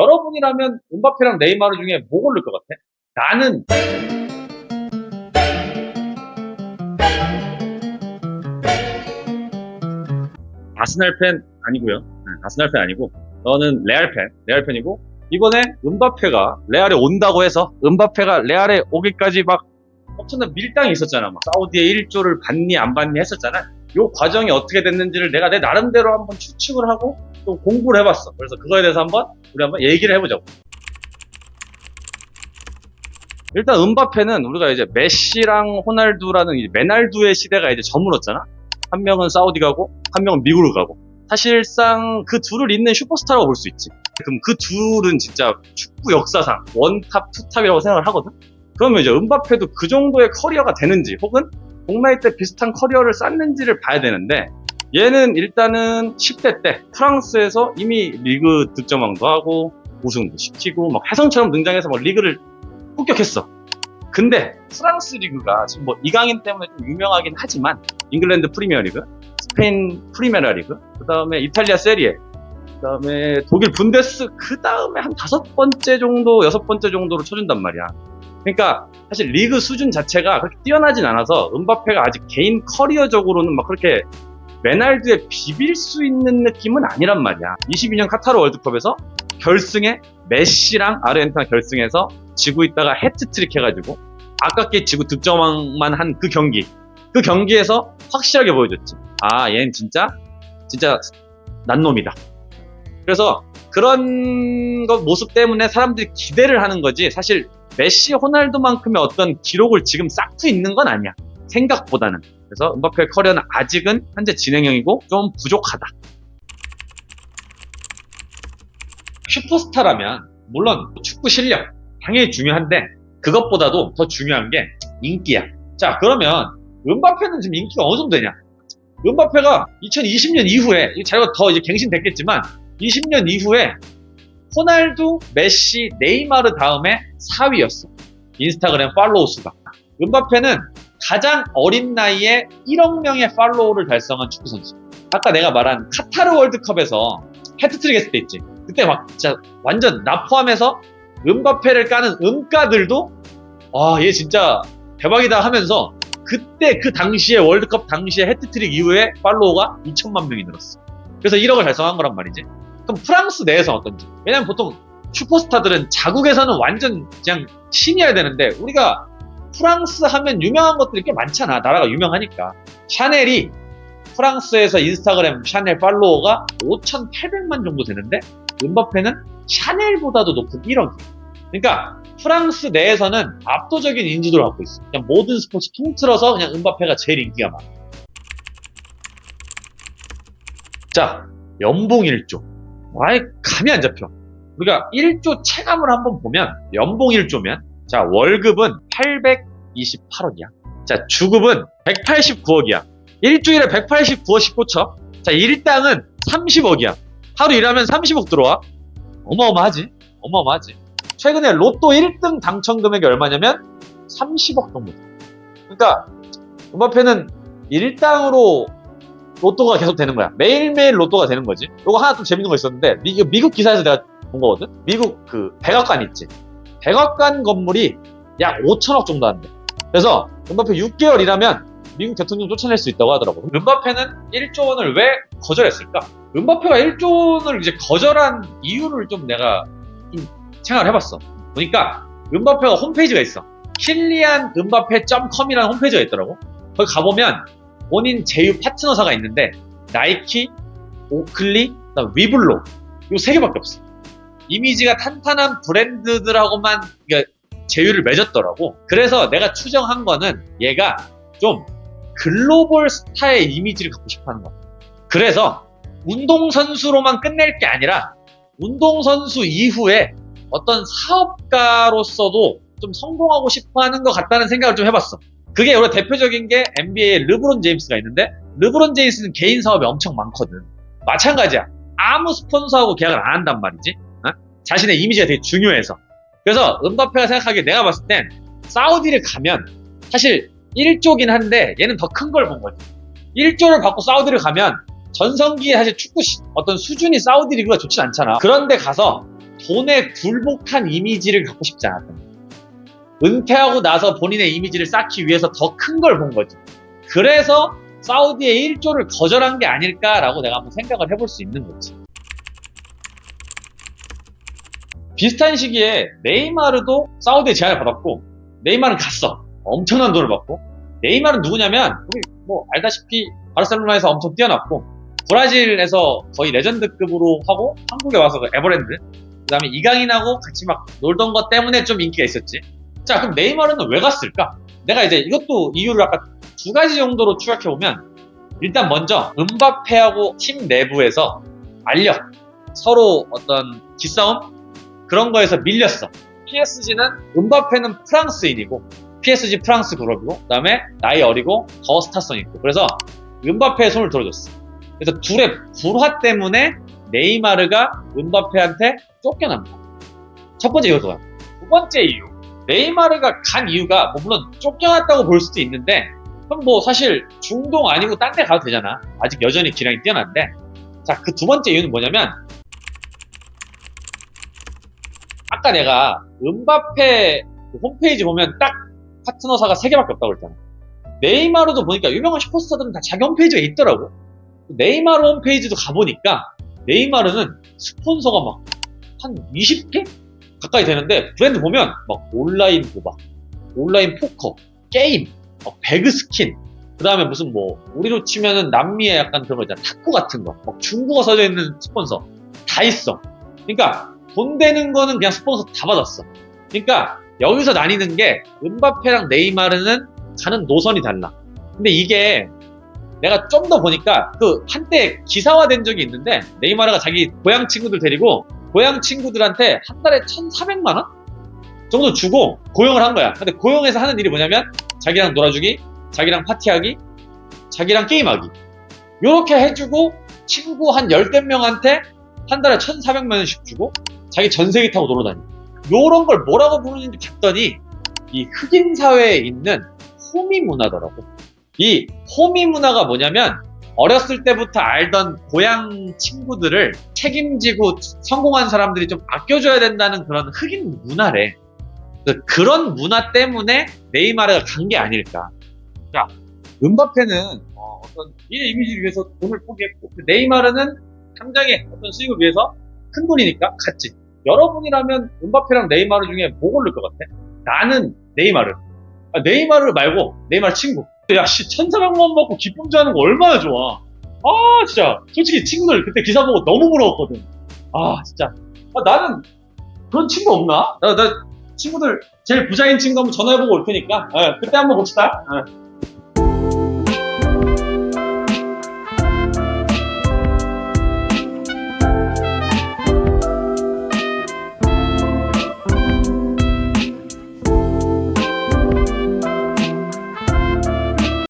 여러분이라면 음바페랑 네이마르 중에 뭐 고를 것 같아? 나는 아스날 팬 아니고요. 아스날 팬 아니고 너는 레알 팬이고 이번에 음바페가 레알에 온다고 해서 음바페가 레알에 오기까지 막 엄청난 밀당이 있었잖아. 막 사우디에 1조를 받니 안 받니 했었잖아. 요 과정이 어떻게 됐는지를 내가 내 나름대로 한번 추측을 하고 또 공부를 해봤어. 그래서 그거에 대해서 우리 한번 얘기를 해보자고. 일단 음바페는 우리가 이제 메시랑 호날두라는 이제 메날두의 시대가 이제 저물었잖아. 한 명은 사우디 가고 한 명은 미국으로 가고. 사실상 그 둘을 잇는 슈퍼스타라고 볼 수 있지. 그럼 그 둘은 진짜 축구 역사상 원탑, 투탑이라고 생각을 하거든. 그러면 이제 음바페도 그 정도의 커리어가 되는지 혹은 동나이 때 비슷한 커리어를 쌓는지를 봐야 되는데 얘는 일단은 10대 때 프랑스에서 이미 리그 득점왕도 하고 우승도 시키고 막 혜성처럼 등장해서 막 리그를 폭격했어. 근데 프랑스 리그가 지금 뭐 이강인 때문에 좀 유명하긴 하지만 잉글랜드 프리미어리그, 스페인 프리메라 리그, 그 다음에 이탈리아 세리에, 그 다음에 독일 분데스, 그 다음에 한 5번째 정도, 6번째 정도로 쳐준단 말이야. 그러니까 사실 리그 수준 자체가 그렇게 뛰어나진 않아서 음바페가 아직 개인 커리어적으로는 막 그렇게 메날드에 비빌 수 있는 느낌은 아니란 말이야. 22년 카타르 월드컵에서 결승에 메시랑 아르헨티나 결승에서 지고 있다가 해트트릭 해가지고 아깝게 지고 득점왕만 한 그 경기에서 확실하게 보여줬지. 아, 얘는 진짜 난 놈이다. 그래서 그런 모습 때문에 사람들이 기대를 하는 거지. 사실 메시, 호날두만큼의 어떤 기록을 지금 쌓고 있는 건 아니야. 생각보다는. 그래서 음바페의 커리어는 아직은 현재 진행형이고 좀 부족하다. 슈퍼스타라면 물론 축구 실력 당연히 중요한데 그것보다도 더 중요한 게 인기야. 자, 그러면 음바페는 지금 인기가 어느 정도 되냐? 음바페가 2020년 이후에 자료가 더 이제 갱신됐겠지만 20년 이후에 호날두, 메시, 네이마르 다음에 4위였어. 인스타그램 팔로우 수가. 음바페는 가장 어린 나이에 1억 명의 팔로우를 달성한 축구 선수. 아까 내가 말한 카타르 월드컵에서 해트트릭 했을 때 있지. 그때 막 진짜 완전 나 포함해서 음바페를 까는 음가들도 와, 얘 진짜 대박이다 하면서 그때 그 당시에 월드컵 당시에 해트트릭 이후에 팔로워가 2천만 명이 늘었어. 그래서 1억을 달성한 거란 말이지. 그럼 프랑스 내에서 어떤지. 왜냐면 보통 슈퍼스타들은 자국에서는 완전 그냥 신이어야 되는데 우리가 프랑스 하면 유명한 것들이 꽤 많잖아. 나라가 유명하니까. 샤넬이 프랑스에서 인스타그램 샤넬 팔로워가 5,800만 정도 되는데 음바페는 샤넬보다도 높은 1억이야. 그러니까 프랑스 내에서는 압도적인 인지도를 갖고 있어. 그냥 모든 스포츠 통틀어서 그냥 음바페가 제일 인기가 많아. 자, 연봉 1조. 아예 감이 안 잡혀. 우리가 1조 체감을 한번 보면 연봉 1조면 자, 월급은 828억이야. 자, 주급은 189억이야. 일주일에 189억씩 꽂혀. 자, 일당은 30억이야. 하루 일하면 30억 들어와. 어마어마하지? 어마어마하지? 최근에 로또 1등 당첨 금액이 얼마냐면 30억 정도. 그러니까 음바페는 일당으로 로또가 계속 되는 거야. 매일매일 로또가 되는 거지. 이거 하나 좀 재밌는 거 있었는데 미국 기사에서 내가 본 거거든. 미국 그 백악관 있지. 백악관 건물이 약 5천억 정도 한대. 그래서 음바페 6개월 일하면 미국 대통령 쫓아낼 수 있다고 하더라고. 음바페는 1조 원을 왜 거절했을까? 음바페가 1조 원을 이제 거절한 이유를 좀 내가 좀 생각을 해봤어. 보니까 음바페가 홈페이지가 있어. 킬리안음바페.com이라는 홈페이지가 있더라고. 거기 가보면 본인 제휴 파트너사가 있는데 나이키, 오클리, 위블로 이 3개밖에 없어. 이미지가 탄탄한 브랜드들하고만 제휴를 맺었더라고. 그래서 내가 추정한 거는 얘가 좀 글로벌 스타의 이미지를 갖고 싶어하는 거야. 그래서 운동선수로만 끝낼 게 아니라 운동선수 이후에 어떤 사업가로서도 좀 성공하고 싶어하는 것 같다는 생각을 좀 해봤어. 그게 우리가 대표적인 게 NBA의 르브론 제임스가 있는데 르브론 제임스는 개인 사업이 엄청 많거든. 마찬가지야. 아무 스폰서하고 계약을 안 한단 말이지. 자신의 이미지가 되게 중요해서. 그래서 음바페가 생각하기에 내가 봤을 땐 사우디를 가면 사실 1조긴 한데 얘는 더 큰 걸 본 거지. 1조를 받고 사우디를 가면 전성기에 사실 축구 어떤 수준이 사우디 리그가 좋진 않잖아. 그런데 가서 돈에 굴복한 이미지를 갖고 싶지 않았던 거예요. 은퇴하고 나서 본인의 이미지를 쌓기 위해서 더 큰 걸 본 거지. 그래서 사우디의 1조를 거절한 게 아닐까라고 내가 한번 생각을 해볼 수 있는 거지. 비슷한 시기에 네이마르도 사우디에 제안을 받았고, 네이마르는 갔어. 엄청난 돈을 받고. 네이마르는 누구냐면 우리 뭐 알다시피 바르셀로나에서 엄청 뛰어났고, 브라질에서 거의 레전드급으로 하고, 한국에 와서 그 에버랜드, 그 다음에 이강인하고 같이 막 놀던 것 때문에 좀 인기가 있었지. 자, 그럼 네이마르는 왜 갔을까? 내가 이제 이것도 이유를 아까 두 가지 정도로 추격해보면, 일단 먼저 음바페하고 팀 내부에서 알력, 서로 어떤 기싸움? 그런 거에서 밀렸어. PSG는 음바페는 프랑스인이고, PSG 프랑스 그룹이고, 그 다음에 나이 어리고 더 스타성 있고, 그래서 음바페의 손을 들어줬어. 그래서 둘의 불화 때문에 네이마르가 음바페한테 쫓겨납니다. 첫 번째 이유가 그거야. 두 번째 이유, 네이마르가 간 이유가 뭐 물론 쫓겨났다고 볼 수도 있는데, 그럼 뭐 사실 중동 아니고 딴 데 가도 되잖아. 아직 여전히 기량이 뛰어난데. 자, 그 두 번째 이유는 뭐냐면, 아까 내가 음바페 홈페이지 보면 딱 파트너사가 3개밖에 없다고 그랬잖아. 네이마르도 보니까 유명한 슈퍼스타들은 다 자기 홈페이지가 있더라고. 네이마르 홈페이지도 가보니까 네이마르는 스폰서가 막 한 20개 가까이 되는데, 브랜드 보면 막 온라인 도박, 온라인 포커, 게임, 배그 스킨, 그 다음에 무슨 뭐 우리로 치면은 남미의 약간 그런 거 있잖아, 탁구 같은 거, 막 중국어 써져 있는 스폰서 다 있어. 그러니까 돈 되는 거는 그냥 스폰서 다 받았어. 그러니까 여기서 나뉘는 게 음바페랑 네이마르는 가는 노선이 달라. 근데 이게 내가 좀 더 보니까 그 한때 기사화된 적이 있는데, 네이마르가 자기 고향 친구들 데리고 고향 친구들한테 한 달에 1,400만 원 정도 주고 고용을 한 거야. 근데 고용해서 하는 일이 뭐냐면 자기랑 놀아주기, 자기랑 파티하기, 자기랑 게임하기, 요렇게 해주고 친구 한 10대 명한테 한 달에 1,400만 원씩 주고 자기 전세기 타고 놀러다니. 요런 걸 뭐라고 부르는지 봤더니 이 흑인 사회에 있는 호미 문화더라고. 이 호미 문화가 뭐냐면, 어렸을 때부터 알던 고향 친구들을 책임지고 성공한 사람들이 좀 아껴줘야 된다는 그런 흑인 문화래. 그런 문화 때문에 네이마르가 간 게 아닐까. 자, 음바페는 어떤 이의 이미지를 위해서 돈을 포기했고, 네이마르는 당장의 어떤 수익을 위해서 큰 돈이니까 갔지. 여러분이라면 음바페랑 네이마르 중에 뭐 고를 것 같아? 나는 네이마르. 네이마르 말고 네이마르 친구. 야, 1,400만 원 받고 기쁨주하는 거 얼마나 좋아. 아, 진짜. 솔직히 친구들 그때 기사 보고 너무 부러웠거든. 아, 진짜. 나는 그런 친구 없나? 나 친구들 제일 부자인 친구 한번 전화해보고 올 테니까. 그때 한번 봅시다.